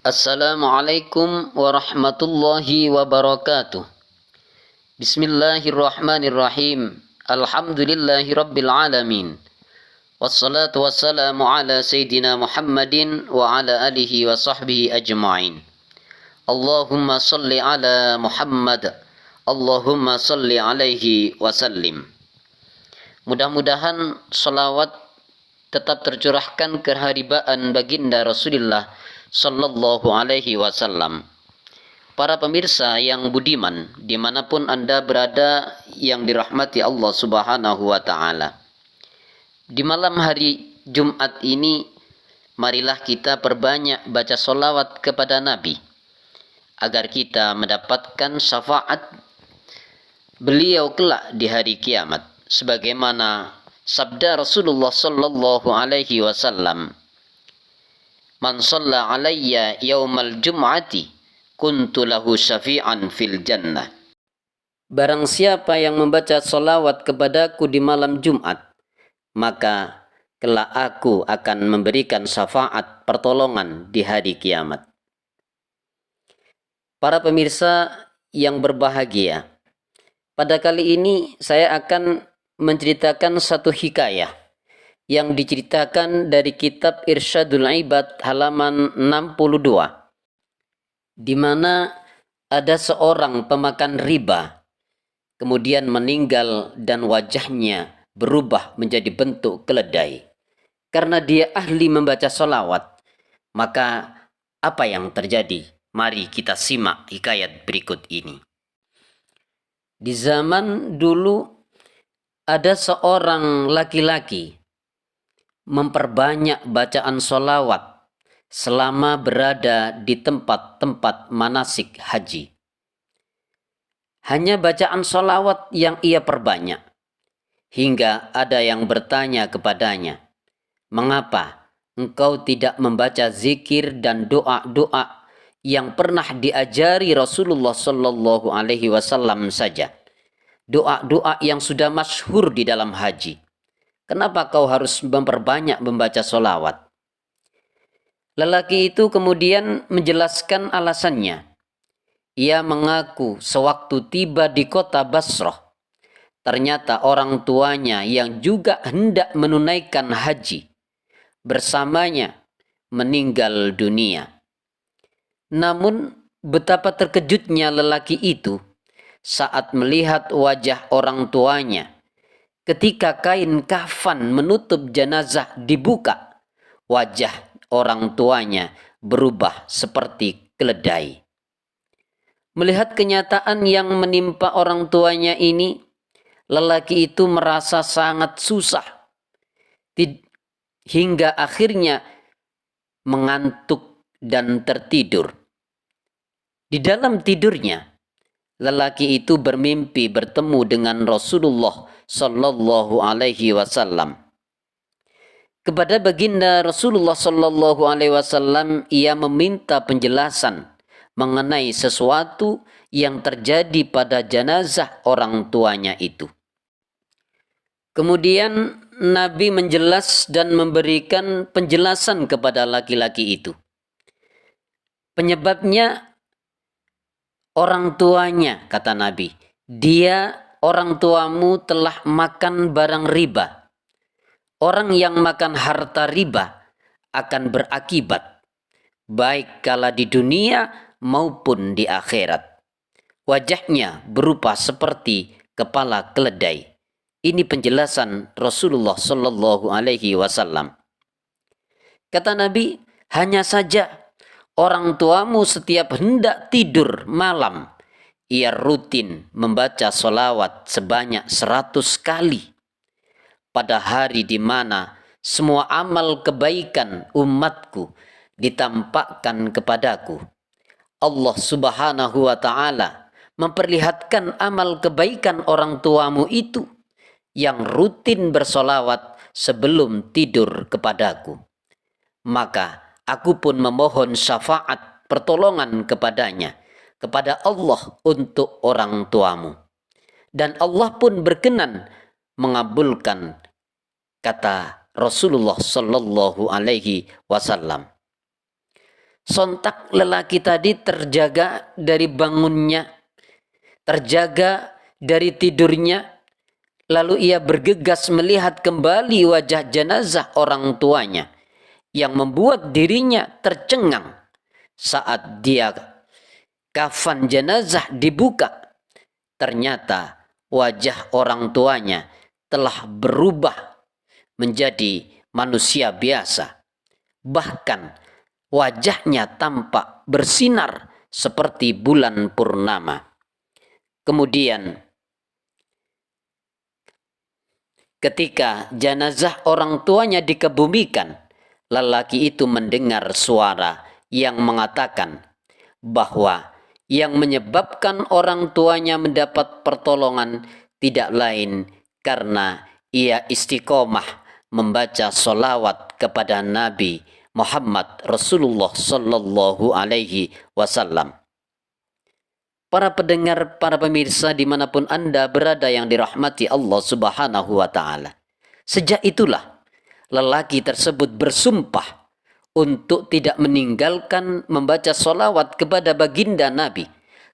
Assalamualaikum warahmatullahi wabarakatuh. Bismillahirrahmanirrahim. Alhamdulillahi rabbil alamin. Wassalatu wassalamu ala sayyidina Muhammadin wa ala alihi wa sahbihi ajma'in. Allahumma salli ala Muhammad. Allahumma salli alaihi wasallim. Mudah-mudahan salawat tetap tercurahkan keharibaan baginda Rasulullah sallallahu alaihi wasallam. Para pemirsa yang budiman, dimanapun Anda berada yang dirahmati Allah subhanahu wa ta'ala. Di malam hari Jumat ini, marilah kita perbanyak baca solawat kepada Nabi, agar kita mendapatkan syafaat beliau kelak di hari kiamat. Sebagaimana sabda Rasulullah sallallahu alaihi wasallam, "Man shalla alayya yaumal jum'ati kuntu lahu syafi'an fil jannah." Barang siapa yang membaca salawat kepadaku di malam Jumat, maka kelak aku akan memberikan syafaat pertolongan di hari kiamat. Para pemirsa yang berbahagia, pada kali ini saya akan menceritakan satu hikayah yang diceritakan dari kitab Irsyadul Ibad halaman 62, di mana ada seorang pemakan riba kemudian meninggal dan wajahnya berubah menjadi bentuk keledai. Karena dia ahli membaca sholawat, maka apa yang terjadi? Mari kita simak hikayat berikut ini. Di zaman dulu ada seorang laki-laki memperbanyak bacaan sholawat selama berada di tempat-tempat manasik haji. Hanya bacaan sholawat yang ia perbanyak, hingga ada yang bertanya kepadanya, "Mengapa engkau tidak membaca zikir dan doa-doa yang pernah diajari Rasulullah Sallallahu Alaihi Wasallam saja? Doa-doa yang sudah masyhur di dalam haji. Kenapa kau harus memperbanyak membaca sholawat?" Lelaki itu kemudian menjelaskan alasannya. Ia mengaku sewaktu tiba di kota Basrah, ternyata orang tuanya yang juga hendak menunaikan haji bersamanya meninggal dunia. Namun betapa terkejutnya lelaki itu saat melihat wajah orang tuanya ketika kain kafan menutup jenazah dibuka. Wajah orang tuanya berubah seperti keledai. Melihat kenyataan yang menimpa orang tuanya ini, lelaki itu merasa sangat susah hingga akhirnya mengantuk dan tertidur. Di dalam tidurnya, lelaki itu bermimpi bertemu dengan Rasulullah Sallallahu Alaihi Wasallam. Kepada baginda Rasulullah Sallallahu Alaihi Wasallam, ia meminta penjelasan mengenai sesuatu yang terjadi pada jenazah orang tuanya itu. Kemudian Nabi menjelas dan memberikan penjelasan kepada laki-laki itu. Penyebabnya orang tuanya, kata Nabi, orang tuamu telah makan barang riba. Orang yang makan harta riba akan berakibat, baik kala di dunia maupun di akhirat. Wajahnya berupa seperti kepala keledai. Ini penjelasan Rasulullah Sallallahu Alaihi Wasallam. Kata Nabi, hanya saja orang tuamu setiap hendak tidur malam, ia rutin membaca sholawat sebanyak 100 kali. Pada hari di mana semua amal kebaikan umatku ditampakkan kepadaku, Allah Subhanahu wa Ta'ala memperlihatkan amal kebaikan orang tuamu itu yang rutin bersolawat sebelum tidur kepadaku. Maka aku pun memohon syafaat pertolongan kepadanya, kepada Allah untuk orang tuamu. Dan Allah pun berkenan mengabulkan, kata Rasulullah Sallallahu Alaihi Wasallam. Sontak lelaki tadi terjaga dari bangunnya, terjaga dari tidurnya, lalu ia bergegas melihat kembali wajah jenazah orang tuanya yang membuat dirinya tercengang saat dia kafan jenazah dibuka. Ternyata wajah orang tuanya telah berubah menjadi manusia biasa. Bahkan wajahnya tampak bersinar seperti bulan purnama. Kemudian ketika jenazah orang tuanya dikebumikan, lelaki itu mendengar suara yang mengatakan bahwa yang menyebabkan orang tuanya mendapat pertolongan tidak lain karena ia istiqomah membaca solawat kepada Nabi Muhammad Rasulullah Sallallahu Alaihi Wasallam. Para pendengar, para pemirsa dimanapun Anda berada yang dirahmati Allah Subhanahu wa Ta'ala. Sejak itulah lelaki tersebut bersumpah untuk tidak meninggalkan membaca solawat kepada baginda Nabi.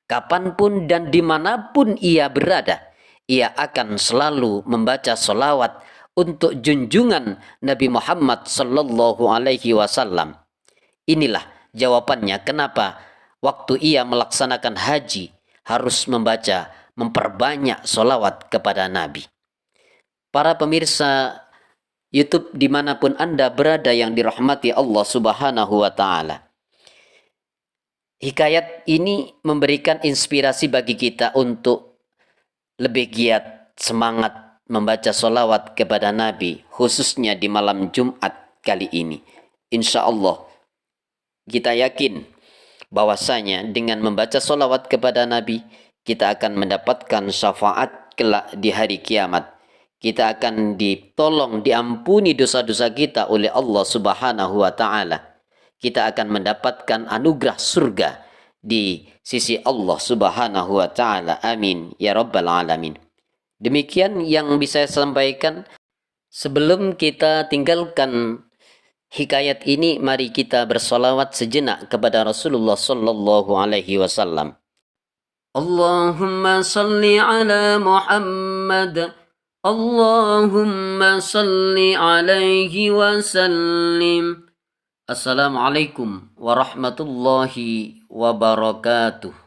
Kapanpun dan dimanapun ia berada, ia akan selalu membaca solawat untuk junjungan Nabi Muhammad Sallallahu Alaihi Wasallam. Inilah jawabannya kenapa waktu ia melaksanakan haji harus memperbanyak solawat kepada Nabi. Para pemirsa YouTube dimanapun Anda berada yang dirahmati Allah Subhanahu wa Ta'ala. Hikayat ini memberikan inspirasi bagi kita untuk lebih giat semangat membaca solawat kepada Nabi, khususnya di malam Jumat kali ini. Insya Allah kita yakin bahwasanya dengan membaca solawat kepada Nabi, kita akan mendapatkan syafaat kelak di hari kiamat. Kita akan ditolong, diampuni dosa-dosa kita oleh Allah Subhanahu wa Ta'ala. Kita akan mendapatkan anugerah surga di sisi Allah Subhanahu wa Ta'ala. Amin ya rabbal alamin. Demikian yang bisa saya sampaikan. Sebelum kita tinggalkan hikayat ini, mari kita bersolawat sejenak kepada Rasulullah Sallallahu Alaihi Wasallam. Allahumma salli ala Muhammad. Allahumma salli alaihi wa sallim. Assalamualaikum warahmatullahi wabarakatuh.